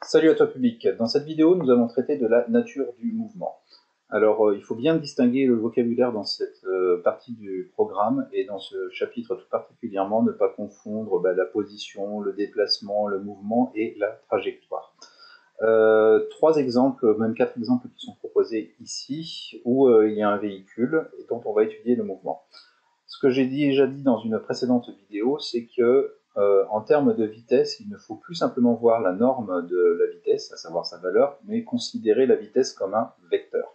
Salut à toi public. Dans cette vidéo, nous allons traiter de la nature du mouvement. Alors, il faut bien distinguer le vocabulaire dans cette partie du programme et dans ce chapitre tout particulièrement, ne pas confondre la position, le déplacement, le mouvement et la trajectoire. Trois exemples, même quatre exemples qui sont proposés ici, où il y a un véhicule et dont on va étudier le mouvement. Ce que j'ai déjà dit dans une précédente vidéo, c'est que en termes de vitesse, il ne faut plus simplement voir la norme de la vitesse, à savoir sa valeur, mais considérer la vitesse comme un vecteur.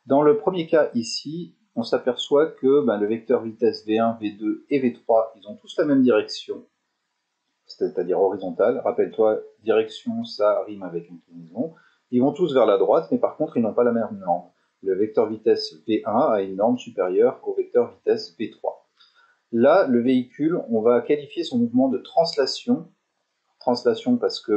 Dans le premier cas ici, on s'aperçoit que le vecteur vitesse V1, V2 et V3, ils ont tous la même direction, c'est-à-dire horizontale. Rappelle-toi, direction, ça rime avec inclinaison. Ils vont tous vers la droite, mais par contre, ils n'ont pas la même norme. Le vecteur vitesse V1 a une norme supérieure au vecteur vitesse V3. Là, le véhicule, on va qualifier son mouvement de translation. Translation parce que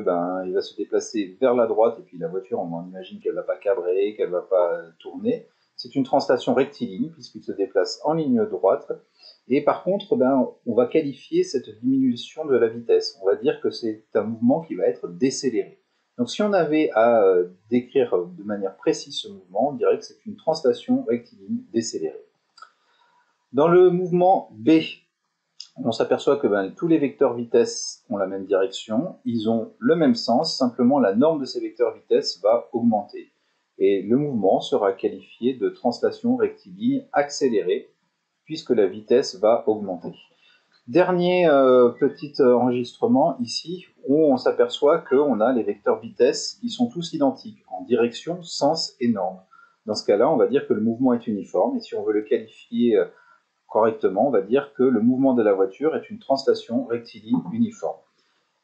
il va se déplacer vers la droite et puis la voiture, on imagine qu'elle ne va pas cabrer, qu'elle ne va pas tourner. C'est une translation rectiligne puisqu'il se déplace en ligne droite. Et par contre, on va qualifier cette diminution de la vitesse. On va dire que c'est un mouvement qui va être décéléré. Donc si on avait à décrire de manière précise ce mouvement, on dirait que c'est une translation rectiligne décélérée. Dans le mouvement B, on s'aperçoit que tous les vecteurs vitesse ont la même direction, ils ont le même sens, simplement la norme de ces vecteurs vitesse va augmenter. Et le mouvement sera qualifié de translation rectiligne accélérée, puisque la vitesse va augmenter. Dernier petit enregistrement ici, où on s'aperçoit qu'on a les vecteurs vitesse qui sont tous identiques, en direction, sens et norme. Dans ce cas-là, on va dire que le mouvement est uniforme, et si on veut le qualifier correctement, on va dire que le mouvement de la voiture est une translation rectiligne uniforme.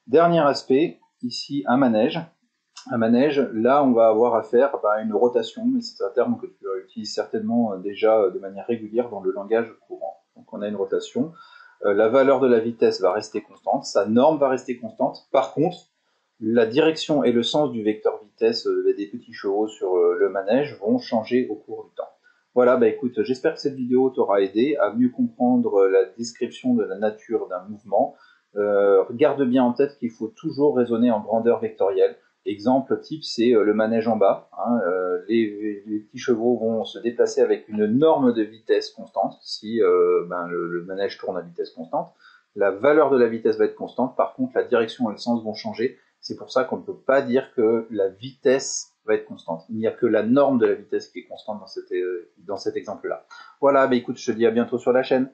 Dernier aspect, ici un manège. Un manège, là on va avoir affaire à une rotation, mais c'est un terme que tu utilises certainement déjà de manière régulière dans le langage courant. Donc on a une rotation, la valeur de la vitesse va rester constante, sa norme va rester constante. Par contre, la direction et le sens du vecteur vitesse des petits chevaux sur le manège vont changer au cours du temps. Voilà, écoute, j'espère que cette vidéo t'aura aidé à mieux comprendre la description de la nature d'un mouvement. Garde bien en tête qu'il faut toujours raisonner en grandeur vectorielle. Exemple type, c'est le manège en bas. Les petits chevaux vont se déplacer avec une norme de vitesse constante, si le manège tourne à vitesse constante. La valeur de la vitesse va être constante, par contre la direction et le sens vont changer. C'est pour ça qu'on ne peut pas dire que la vitesse va être constante. Il n'y a que la norme de la vitesse qui est constante dans cet exemple-là. Voilà, écoute, je te dis à bientôt sur la chaîne.